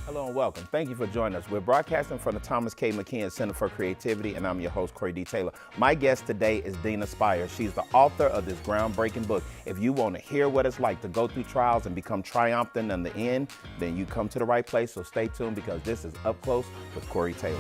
Hello and welcome. Thank you for joining us. We're broadcasting from the Thomas K. McKeon Center for Creativity, and I'm your host, Corey D. Taylor. My guest today is Deana Spyres. She's the author of this groundbreaking book. If you want to hear what it's like to go through trials and become triumphant in the end, then you come to the right place, so stay tuned because this is Up Close with Corey Taylor.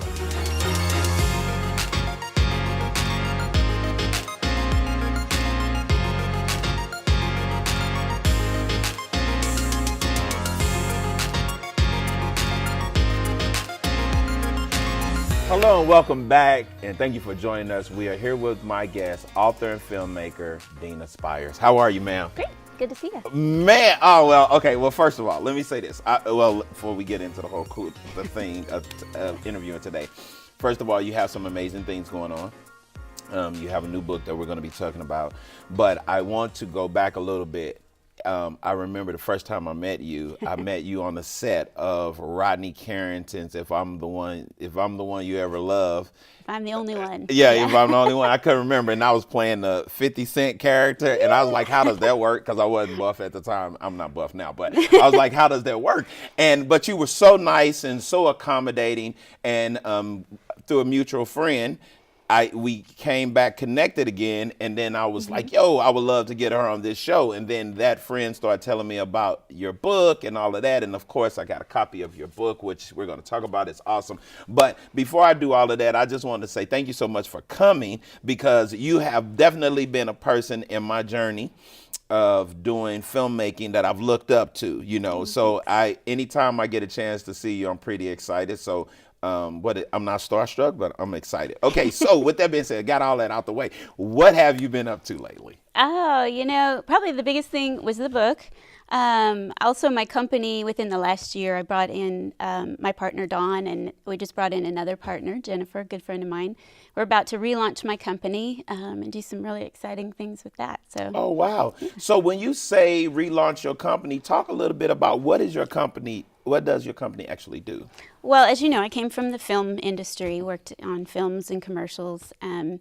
Hello and welcome back, and thank you for joining us. We are here with my guest, author and filmmaker, Deana Spyres. How are you, ma'am? Great. Good to see you. Man, oh, well, okay. Well, first of all, let me say this. Before we get into the whole thing of interviewing today, first of all, you have some amazing things going on. You have a new book that we're going to be talking about, but I want to go back a little bit. I remember the first time I met you on the set of Rodney Carrington's If I'm the One You Ever Love. If I'm the only one. Yeah, if I'm the only one. I couldn't remember. And I was playing the 50 Cent character. And I was like, how does that work? Because I wasn't buff at the time. I'm not buff now. But I was like, how does that work? But you were so nice and so accommodating. And through a mutual friend, we came back connected again, and then I was like, yo, I would love to get her on this show. And then that friend started telling me about your book and all of that. And of course, I got a copy of your book, which we're going to talk about. It's awesome. But before I do all of that, I just wanted to say thank you so much for coming, because you have definitely been a person in my journey of doing filmmaking that I've looked up to, you know. So anytime I get a chance to see you, I'm pretty excited. So I'm not starstruck, but I'm excited. Okay, so with that being said, I got all that out the way. What have you been up to lately? Oh, probably the biggest thing was the book. Also, my company, within the last year, I brought in my partner, Dawn, and we just brought in another partner, Jennifer, a good friend of mine. We're about to relaunch my company and do some really exciting things with that. So. Oh, wow. So when you say relaunch your company, talk a little bit about what does your company actually do? Well, as you know, I came from the film industry, worked on films and commercials, and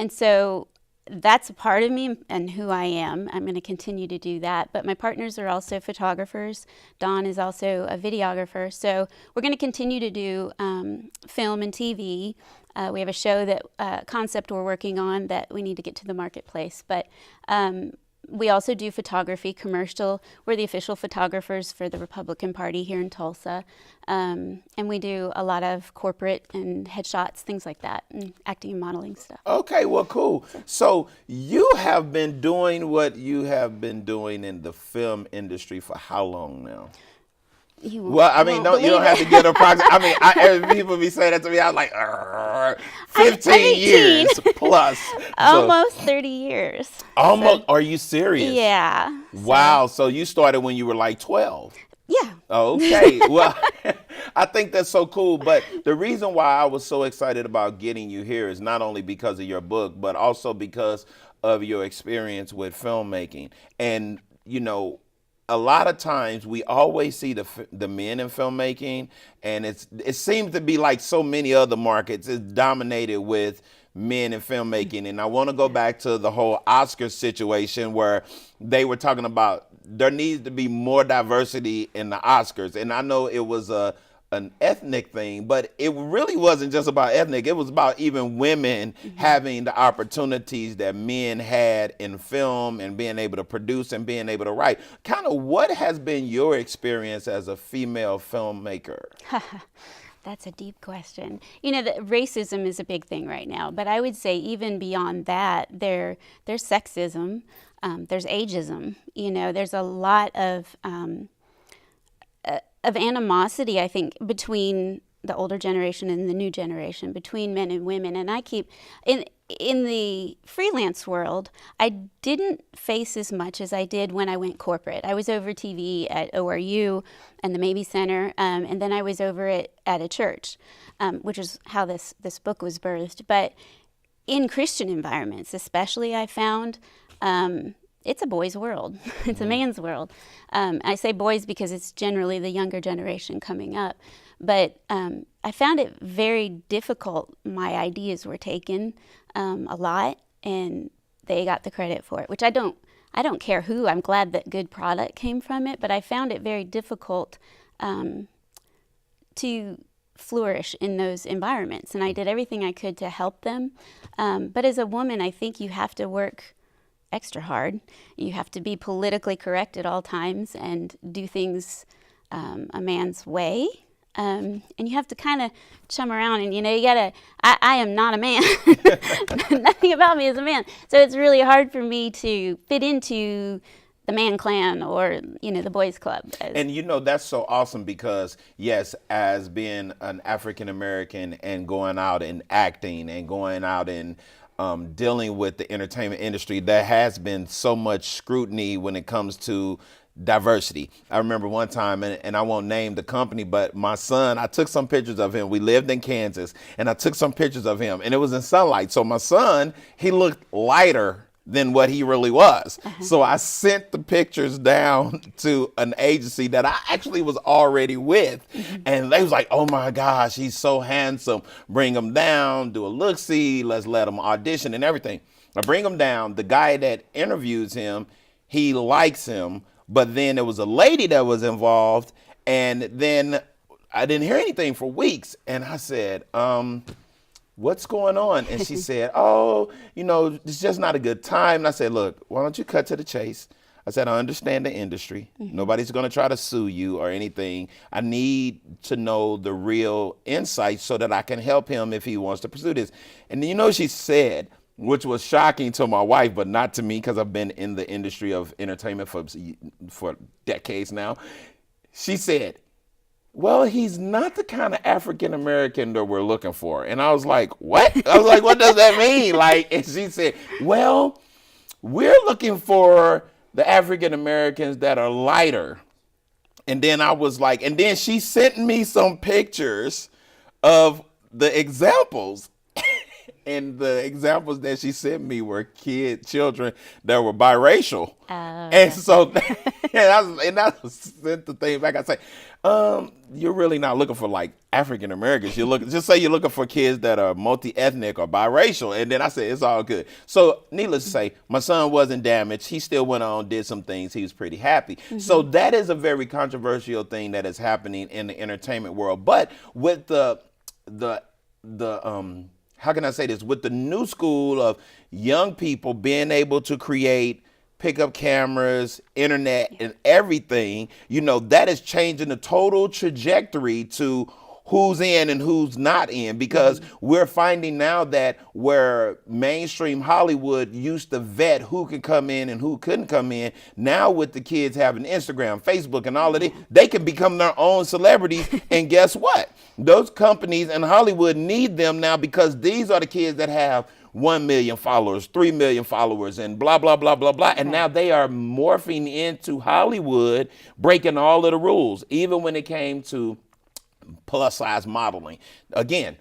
so that's a part of me and who I am. I'm going to continue to do that. But my partners are also photographers. Dawn is also a videographer. So we're going to continue to do film and TV. We have a show concept we're working on that we need to get to the marketplace. But we also do photography, commercial. We're the official photographers for the Republican Party here in Tulsa. And we do a lot of corporate and headshots, things like that, and acting and modeling stuff. Okay, well, cool. So you have been doing what you have been doing in the film industry for how long now? You don't have to get a project. People be saying that to me. I was like, 15 years plus. Almost 30 years. Almost? So, are you serious? Yeah. Wow. So you started when you were like 12. Yeah. Okay. Well, I think that's so cool. But the reason why I was so excited about getting you here is not only because of your book, but also because of your experience with filmmaking. And, you know, a lot of times we always see the men in filmmaking, and it seems to be like so many other markets. It's dominated with men in filmmaking. And I want to go back to the whole Oscar situation where they were talking about there needs to be more diversity in the Oscars. And I know it was an ethnic thing, but it really wasn't just about ethnic. It was about even women having the opportunities that men had in film and being able to produce and being able to write. Kind of what has been your experience as a female filmmaker? That's a deep question. You know, racism is a big thing right now, but I would say even beyond that, there's sexism, there's ageism. You know, there's a lot of animosity, I think, between the older generation and the new generation, between men and women. And I keep, in the freelance world, I didn't face as much as I did when I went corporate. I was over TV at ORU and the Mabee Center, and then I was over at a church, which is how this book was birthed. But in Christian environments, especially, I found it's a boy's world. It's a man's world. I say boys because it's generally the younger generation coming up. But I found it very difficult. My ideas were taken a lot, and they got the credit for it, which I don't care who. I'm glad that good product came from it, but I found it very difficult to flourish in those environments, and I did everything I could to help them. But as a woman, I think you have to work extra hard. You have to be politically correct at all times and do things a man's way. And you have to kind of chum around, and you gotta, I am not a man. Nothing about me is a man. So it's really hard for me to fit into the man clan or, the boys club. And that's so awesome because, yes, as being an African American and going out and acting and going out and dealing with the entertainment industry, there has been so much scrutiny when it comes to diversity. I remember one time, and I won't name the company, but my son, I took some pictures of him. We lived in Kansas, and I took some pictures of him, and it was in sunlight. So my son, he looked lighter than what he really was. So I sent the pictures down to an agency that I actually was already with. And they was like, oh my gosh, he's so handsome. Bring him down, do a look-see, let's let him audition and everything. I bring him down. The guy that interviews him, he likes him. But then there was a lady that was involved, and then I didn't hear anything for weeks. And I said, what's going on? And she said, oh, it's just not a good time. And I said, look, why don't you cut to the chase? I said, I understand the industry. Nobody's going to try to sue you or anything. I need to know the real insight so that I can help him if he wants to pursue this. And she said, which was shocking to my wife, but not to me because I've been in the industry of entertainment for decades now. She said, well, he's not the kind of African American that we're looking for. And I was like, what? I was like, what does that mean? And she said, well, we're looking for the African Americans that are lighter. And then I was like, and then she sent me some pictures of the examples. And the examples that she sent me were children that were biracial. And so, and I sent the thing back. I say, you're really not looking for like African Americans. Just say you're looking for kids that are multi-ethnic or biracial. And then I said, it's all good. So needless to say, my son wasn't damaged. He still went on, did some things. He was pretty happy. So that is a very controversial thing that is happening in the entertainment world. But with the how can I say this? With the new school of young people being able to create pickup cameras, internet, and everything, that is changing the total trajectory to who's in and who's not in, because we're finding now that where mainstream Hollywood used to vet who could come in and who couldn't come in, now with the kids having Instagram, Facebook, and all of it, they can become their own celebrities. And guess what? Those companies in Hollywood need them now because these are the kids that have 1 million followers, 3 million followers, and blah, blah, blah, blah, blah. And now they are morphing into Hollywood, breaking all of the rules, even when it came to plus size modeling. Again,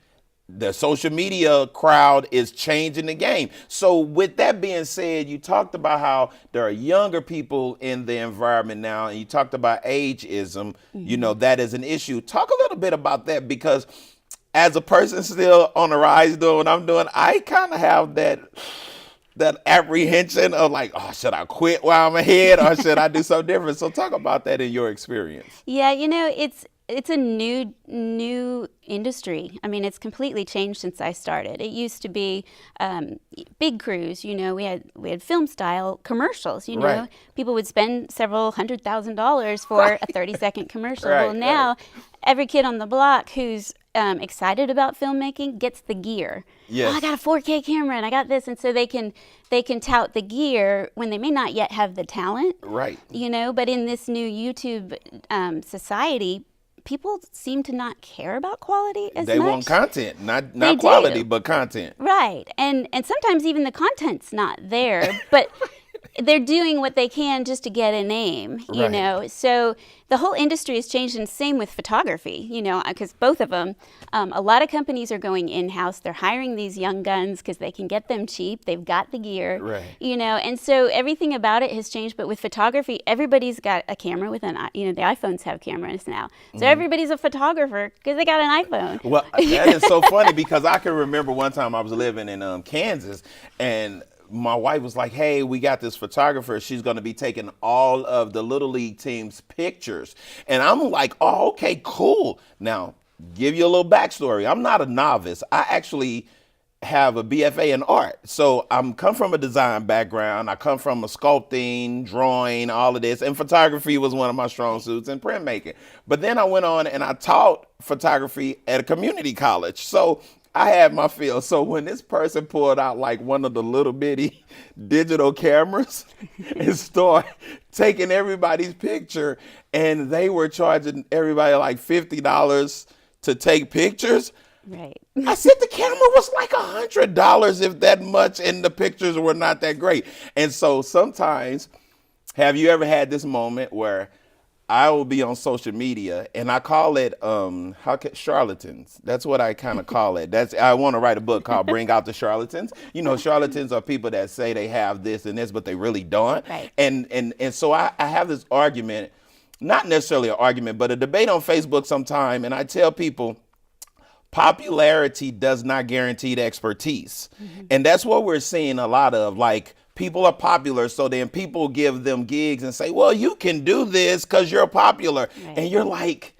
the social media crowd is changing the game. So with that being said, you talked about how there are younger people in the environment now, and you talked about ageism, that is an issue. Talk a little bit about that, because as a person still on the rise doing what I'm doing, I kind of have that apprehension of like, oh, should I quit while I'm ahead or should I do something different? So talk about that in your experience. Yeah, it's a new industry. I mean, it's completely changed since I started. It used to be big crews. We had film style commercials. Right. People would spend several $100,000 for a 30-second commercial. Right, well, now every kid on the block who's excited about filmmaking gets the gear. Yes. Oh, I got a 4K camera and I got this, and so they can tout the gear when they may not yet have the talent. Right. But in this new YouTube society, people seem to not care about quality as much. They want content, not quality, but content. Right. And sometimes even the content's not there, but they're doing what they can just to get a name, Right. So the whole industry has changed, and same with photography, because both of them, a lot of companies are going in-house. They're hiring these young guns because they can get them cheap. They've got the gear, Right. And so everything about it has changed. But with photography, everybody's got a camera with the iPhones have cameras now. So everybody's a photographer because they got an iPhone. Well, that is so funny because I can remember one time I was living in Kansas, and my wife was like, hey, we got this photographer. She's going to be taking all of the Little League team's pictures. And I'm like, oh, okay, cool. Now, give you a little backstory. I'm not a novice. I actually have a BFA in art. So I'm come from a design background. I come from a sculpting, drawing, all of this. And photography was one of my strong suits, and printmaking. But then I went on and I taught photography at a community college. So I had my feel. So when this person pulled out like one of the little bitty digital cameras and started taking everybody's picture, and they were charging everybody like $50 to take pictures. Right. I said the camera was like $100, if that much, and the pictures were not that great. And so sometimes, have you ever had this moment where I will be on social media and I call it charlatans? That's what I kind of call it. I want to write a book called Bring Out the Charlatans. You know, charlatans are people that say they have this and this, but they really don't. Right. And so I have this argument, not necessarily an argument, but a debate on Facebook sometime, and I tell people, popularity does not guarantee the expertise. Mm-hmm. And that's what we're seeing a lot of. Like, people are popular, so then people give them gigs and say, well, you can do this because you're popular. Right. And you're like,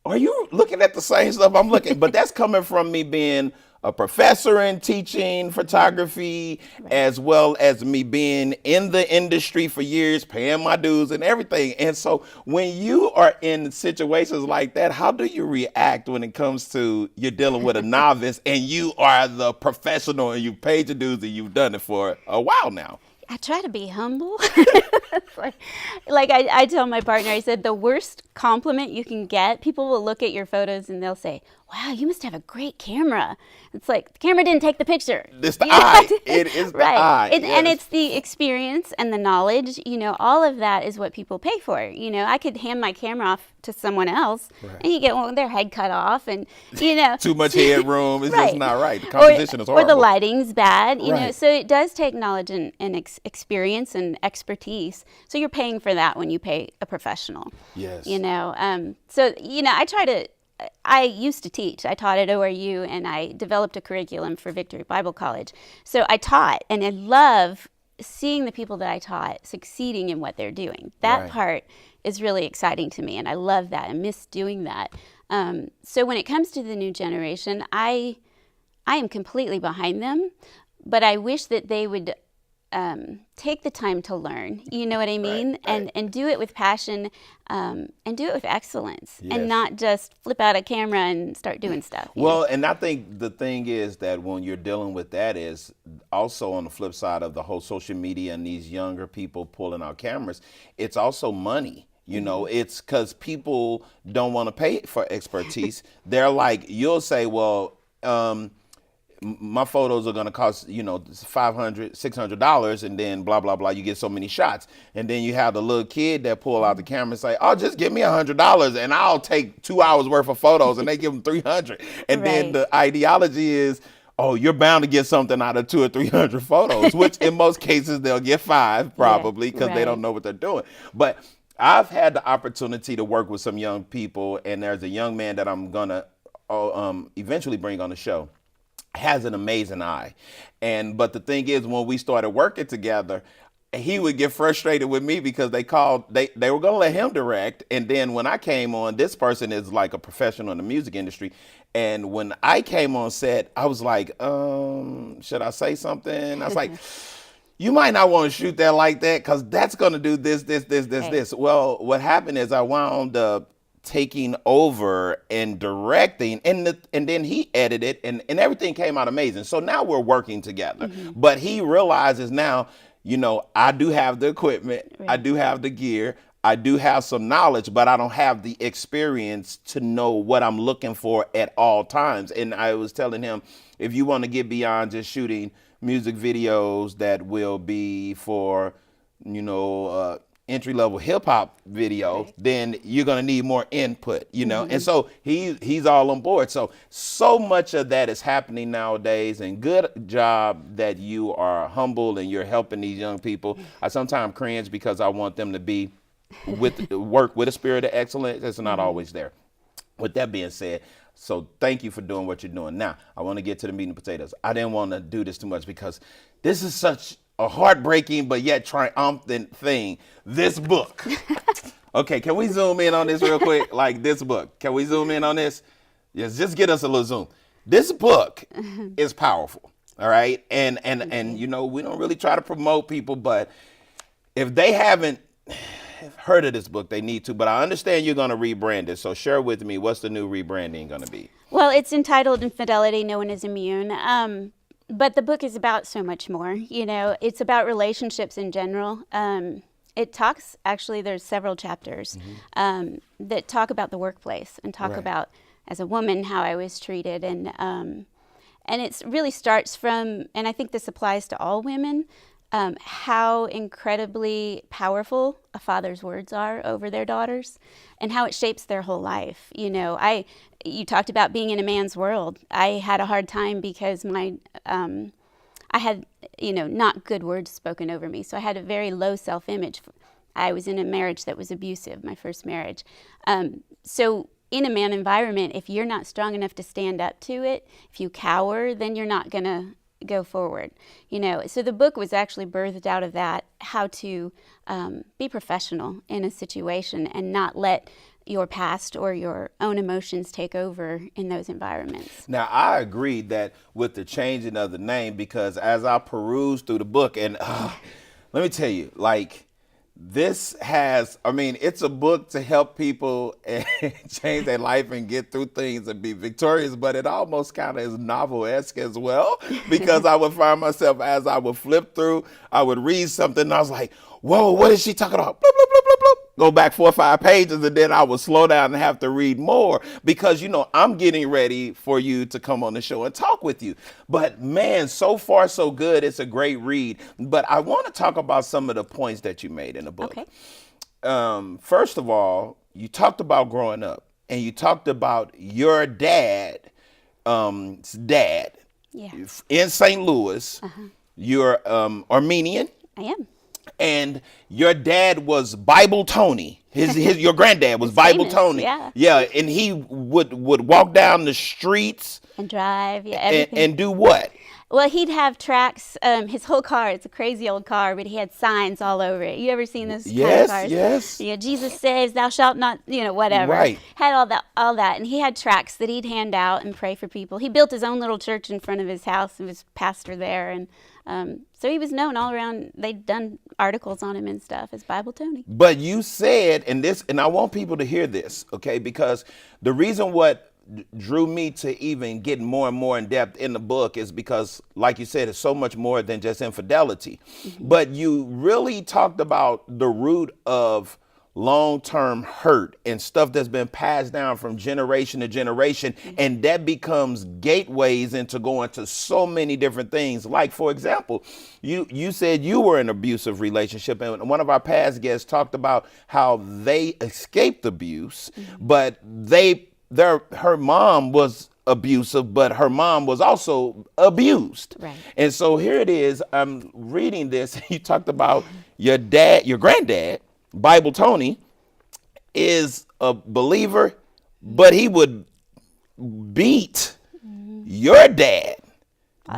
are you looking at the same stuff I'm looking? But that's coming from me being a professor and teaching photography, right, as well as me being in the industry for years, paying my dues and everything. And so when you are in situations like that, how do you react when it comes to you're dealing with a novice and you are the professional and you paid your dues and you've done it for a while now? I try to be humble. like I tell my partner, I said, the worst compliment you can get, people will look at your photos and they'll say, wow, you must have a great camera. It's like, the camera didn't take the picture. It's the eye. It is the right. eye. Yes. And it's the experience and the knowledge, you know, all of that is what people pay for. You know, I could hand my camera off to someone else, right, and you get one with their head cut off and, you know. Too much headroom. It's right, just not right. The composition is horrible. Or the lighting's bad, you right, know. So it does take knowledge and experience and expertise. So you're paying for that when you pay a professional. Yes. You know, so, you know, I used to teach. I taught at ORU, and I developed a curriculum for Victory Bible College. So I taught, and I love seeing the people that I taught succeeding in what they're doing. That right, part is really exciting to me, and I love that. I miss doing that. So when it comes to the new generation, I am completely behind them, but I wish that they would take the time to learn, you know what I mean? Right. And do it with passion, and do it with excellence, yes, and not just flip out a camera and start doing stuff. Well, and I think the thing is that when you're dealing with that is also on the flip side of the whole social media and these younger people pulling out cameras, it's also money. You know, it's because people don't want to pay for expertise. They're like, you'll say, well, my photos are going to cost, you know, $500, $600, and then blah, blah, blah. You get so many shots. And then you have the little kid that pull out the camera and say, oh, just give me $100 and I'll take 2 hours worth of photos, and they give them 300. And right, then the ideology is, oh, you're bound to get something out of 200 or 300 photos, which in most cases they'll get 5 probably because right, they don't know what they're doing. But I've had the opportunity to work with some young people, and there's a young man that I'm going to eventually bring on the show. Has an amazing eye. But the thing is, when we started working together, he would get frustrated with me because they were going to let him direct. And then when I came on, this person is like a professional in the music industry. And when I came on set, I was like, should I say something? I was like, you might not want to shoot that like that because that's going to do this. Well, what happened is I wound up taking over and directing, and then he edited, and everything came out amazing. So now we're working together. Mm-hmm. But he realizes now, you know, I do have the equipment, right, I do have the gear, I do have some knowledge, but I don't have the experience to know what I'm looking for at all times. And I was telling him, if you want to get beyond just shooting music videos that will be for, you know, entry-level hip-hop video, right, then you're going to need more input, you know. Mm-hmm. And so he's all on board. So much of that is happening nowadays, and good job that you are humble and you're helping these young people. I sometimes cringe because I want them to be work with a spirit of excellence. It's not always there. With that being said, so thank you for doing what you're doing. Now, I want to get to the meat and potatoes. I didn't want to do this too much because this is such a heartbreaking but yet triumphant thing. This book. Okay, can we zoom in on this real quick? Like this book. Can we zoom in on this? Yes, just get us a little zoom. This book is powerful. All right. And you know, we don't really try to promote people, but if they haven't heard of this book, they need to. But I understand you're going to rebrand it. So share with me, what's the new rebranding going to be? Well, it's entitled Infidelity, No One is Immune. But the book is about so much more. You know, it's about relationships in general. It talks, actually, there's several chapters that talk about the workplace and talk about, as a woman, how I was treated. And it really starts from, and I think this applies to all women, how incredibly powerful a father's words are over their daughters and how it shapes their whole life. You know, you talked about being in a man's world. I had a hard time because I had, you know, not good words spoken over me. So I had a very low self-image. I was in a marriage that was abusive, my first marriage. So in a man environment, if you're not strong enough to stand up to it, if you cower, then you're not going to go forward. You know, so the book was actually birthed out of that, how to be professional in a situation and not let your past or your own emotions take over in those environments. Now, I agree that with the changing of the name, because as I perused through the book, and let me tell you, like, this has, I mean, it's a book to help people and change their life and get through things and be victorious, but it almost kind of is novel-esque as well, because I would find myself, as I would flip through, I would read something and I was like, whoa, what is she talking about? Bloop, bloop, bloop, bloop, bloop. Go back 4 or 5 pages, and then I would slow down and have to read more because, you know, I'm getting ready for you to come on the show and talk with you. But man, so far so good. It's a great read. But I want to talk about some of the points that you made in the book. Okay. First of all, you talked about growing up, and you talked about your dad, in St. Louis. You're Armenian. I am. And your dad was Bible Tony. Your granddad was Bible famous, Tony. Yeah, and he would walk down the streets and drive, everything. And do what? Well, he'd have tracks. His whole car, it's a crazy old car, but he had signs all over it. You ever seen those kind of cars? Yes. You know, Jesus saves, thou shalt not, you know, whatever. Right. Had all that. And he had tracts that he'd hand out and pray for people. He built his own little church in front of his house and was pastor there. And so he was known all around. They'd done articles on him and stuff as Bible Tony. But you said, and I want people to hear this, okay? Because the reason what drew me to even get more and more in depth in the book is because, like you said, it's so much more than just infidelity. But you really talked about the root of long-term hurt and stuff that's been passed down from generation to generation, and that becomes gateways into going to so many different things. Like, for example, you said you were in an abusive relationship, and one of our past guests talked about how they escaped abuse, but her mom was abusive, but her mom was also abused. Right. And so here it is, I'm reading this, you talked about your granddad, Bible Tony, is a believer, but he would beat your dad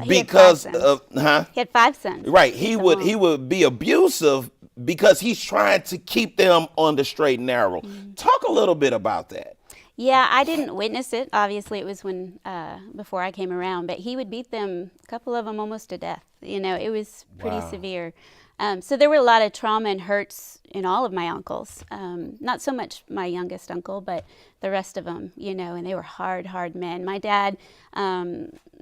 because of he had 5 sons. Right. He would be abusive because he's trying to keep them on the straight and narrow. Talk a little bit about that. Yeah, I didn't witness it. Obviously, it was when before I came around, but he would beat them, a couple of them almost to death. You know, it was pretty severe. So there were a lot of trauma and hurts in all of my uncles. Not so much my youngest uncle, but the rest of them, you know, and they were hard men. My dad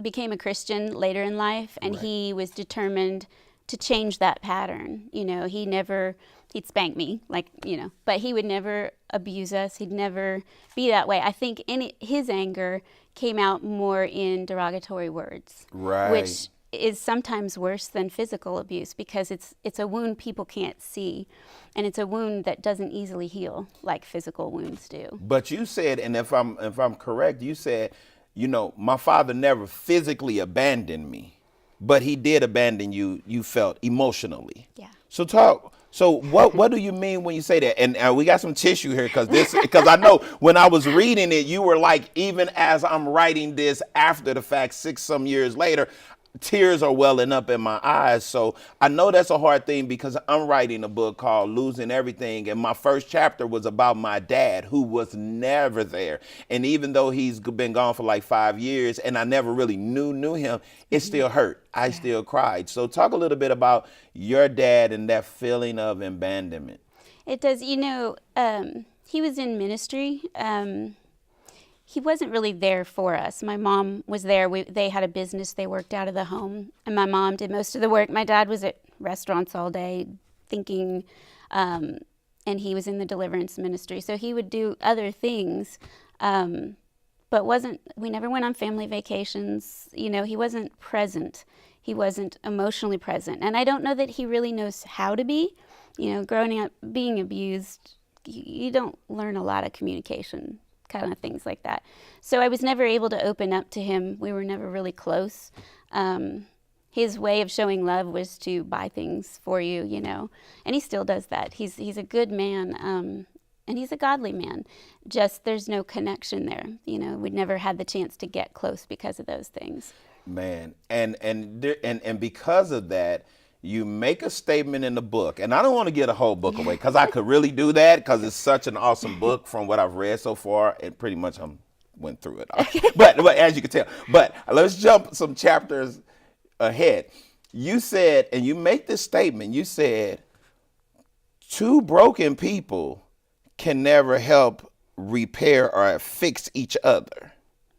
became a Christian later in life, and he was determined to change that pattern. You know, he'd spank me, like, you know, but he would never abuse us. He'd never be that way. I think his anger came out more in derogatory words, which is sometimes worse than physical abuse because it's a wound people can't see, and it's a wound that doesn't easily heal like physical wounds do. But you said, and if I'm correct, you said, you know, my father never physically abandoned me, but he did abandon you. You felt emotionally. Yeah. So what do you mean when you say that? And we got some tissue here because I know when I was reading it, you were like, even as I'm writing this after the fact, 6 some years later, tears are welling up in my eyes. So I know that's a hard thing because I'm writing a book called Losing Everything. And my first chapter was about my dad, who was never there. And even though he's been gone for like 5 years and I never really knew him, it still hurt. I still cried. So talk a little bit about your dad and that feeling of abandonment. It does. He was in ministry. He wasn't really there for us. My mom was there. They had a business. They worked out of the home, and my mom did most of the work. My dad was at restaurants all day thinking, and he was in the deliverance ministry. So he would do other things, but we never went on family vacations. He wasn't present. He wasn't emotionally present. And I don't know that he really knows how to be. Growing up, being abused, you don't learn a lot of communication, kind of things like that. So I was never able to open up to him. We were never really close. His way of showing love was to buy things for you, and he still does that. He's a good man, and he's a godly man. Just there's no connection there. We'd never had the chance to get close because of those things. Man, and because of that, you make a statement in the book, and I don't want to get a whole book away because I could really do that because it's such an awesome book from what I've read so far, and pretty much went through it all. But as you can tell, but let's jump some chapters ahead. You said, and you make this statement, you said, 2 broken people can never help repair or fix each other.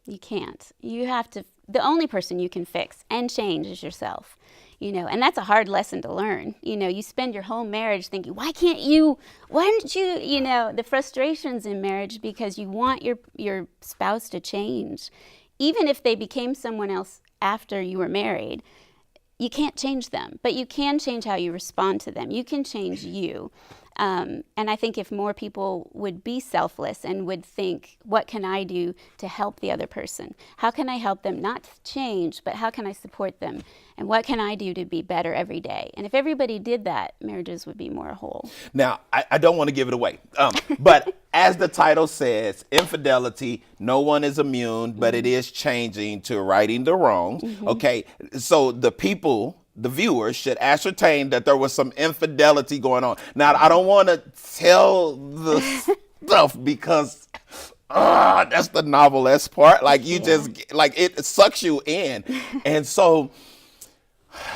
You can't. You have to, the only person you can fix and change is yourself. And that's a hard lesson to learn. You spend your whole marriage thinking, why don't you, the frustrations in marriage because you want your spouse to change. Even if they became someone else after you were married, you can't change them, but you can change how you respond to them. You can change you. And I think if more people would be selfless and would think, what can I do to help the other person? How can I help them not to change, but how can I support them? And what can I do to be better every day? And if everybody did that, marriages would be more whole. Now, I don't want to give it away, but as the title says, infidelity, no one is immune, but it is changing to righting the wrongs. Okay, so the viewers should ascertain that there was some infidelity going on. Now, I don't want to tell the stuff because that's the novelesque part. Like you just, like it sucks you in. And so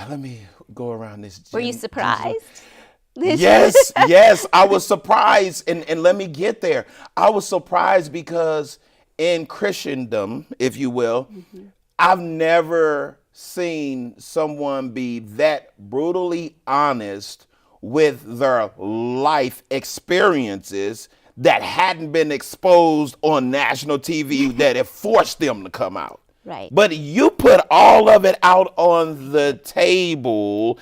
let me go around this. Were you surprised? Yes, I was surprised. And let me get there. I was surprised because in Christendom, if you will, I've never seen someone be that brutally honest with their life experiences that hadn't been exposed on national TV that it forced them to come out. Right. But you put all of it out on the table,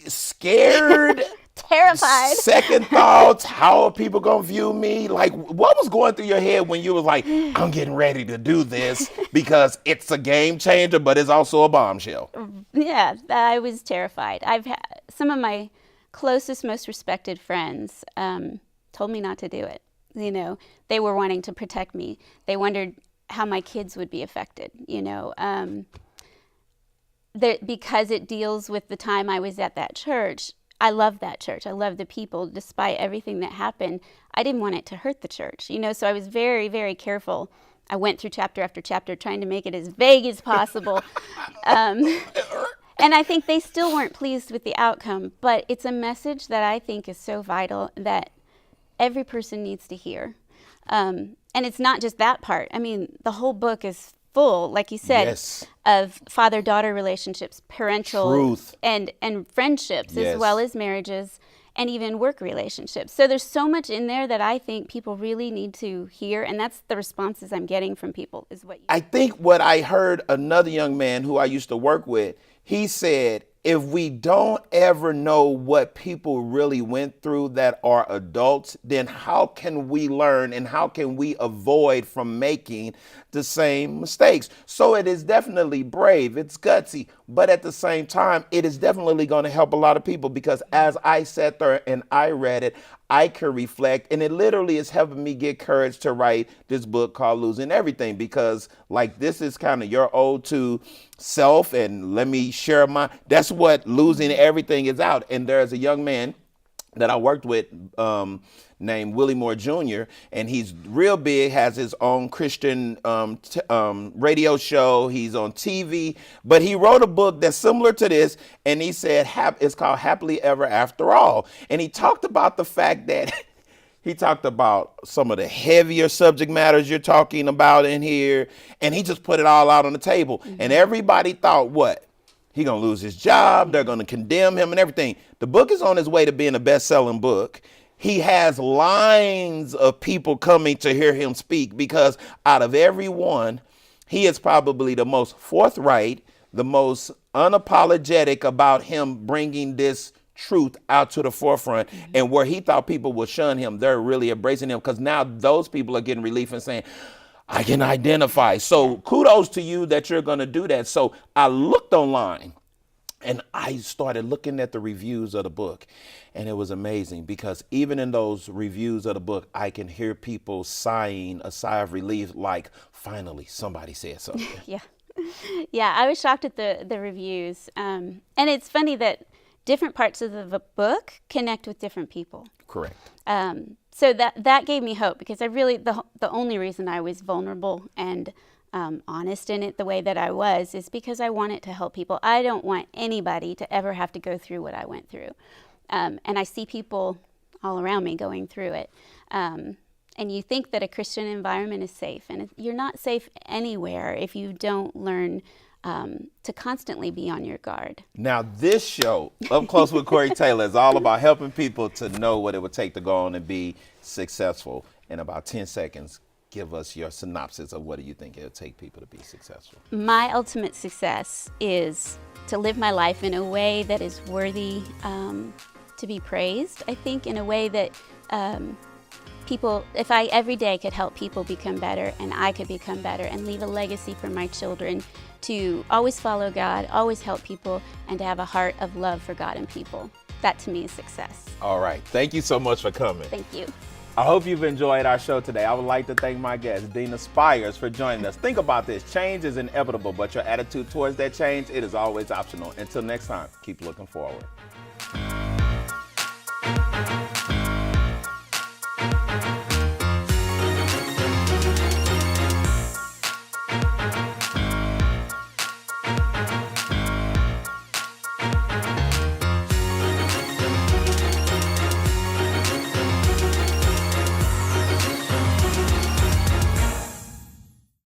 scared, terrified, second thoughts, how are people gonna view me? Like, what was going through your head when you was like, I'm getting ready to do this because it's a game changer, but it's also a bombshell? Yeah, I was terrified. I've had some of my closest, most respected friends told me not to do it. They were wanting to protect me. They wondered how my kids would be affected, because it deals with the time I was at that church. I love that church. I love the people. Despite everything that happened, I didn't want it to hurt the church, so I was very, very careful. I went through chapter after chapter trying to make it as vague as possible. And I think they still weren't pleased with the outcome, but it's a message that I think is so vital that every person needs to hear. And it's not just that part. I mean, the whole book is full, like you said, of father-daughter relationships, parental truth, and friendships, as well as marriages and even work relationships. So there's so much in there that I think people really need to hear, and that's the responses I'm getting from people. I think what I heard another young man who I used to work with, he said, if we don't ever know what people really went through that are adults, then how can we learn and how can we avoid from making the same mistakes? So it is definitely brave, it's gutsy, but at the same time, it is definitely going to help a lot of people because as I sat there and I read it, I could reflect, and it literally is helping me get courage to write this book called Losing Everything, because like this is kind of your ode to self, and let me share that's what Losing Everything is out. And there's a young man that I worked with named Willie Moore Jr., and he's real big, has his own Christian radio show. He's on TV, but he wrote a book that's similar to this, and he said it's called Happily Ever After All. And he talked about the fact that he talked about some of the heavier subject matters you're talking about in here, and he just put it all out on the table. Mm-hmm. And everybody thought, what? He gonna lose his job, they're gonna condemn him and everything. The book is on its way to being a best-selling book. He has lines of people coming to hear him speak, because out of everyone, he is probably the most forthright, the most unapologetic about him bringing this truth out to the forefront. Mm-hmm. And where he thought people would shun him, they're really embracing him, because now those people are getting relief and saying, I can identify. So kudos to you that you're going to do that. So I looked online and I started looking at the reviews of the book, and it was amazing, because even in those reviews of the book, I can hear people sighing a sigh of relief, like finally somebody said something. Yeah, I was shocked at the reviews. And it's funny that different parts of the book connect with different people. Correct. So that gave me hope, because I really, the only reason I was vulnerable and honest in it the way that I was is because I wanted to help people. I don't want anybody to ever have to go through what I went through. And I see people all around me going through it. And you think that a Christian environment is safe, and you're not safe anywhere if you don't learn to constantly be on your guard. Now, this show, Up Close with Corey Taylor, is all about helping people to know what it would take to go on and be successful. In about 10 seconds, give us your synopsis of what do you think it'll take people to be successful. My ultimate success is to live my life in a way that is worthy to be praised. I think in a way that people, if I every day could help people become better, and I could become better and leave a legacy for my children to always follow God, always help people, and to have a heart of love for God and people. That to me is success. All right. Thank you so much for coming. Thank you. I hope you've enjoyed our show today. I would like to thank my guest, Deana Spyres, for joining us. Think about this. Change is inevitable, but your attitude towards that change, it is always optional. Until next time, keep looking forward.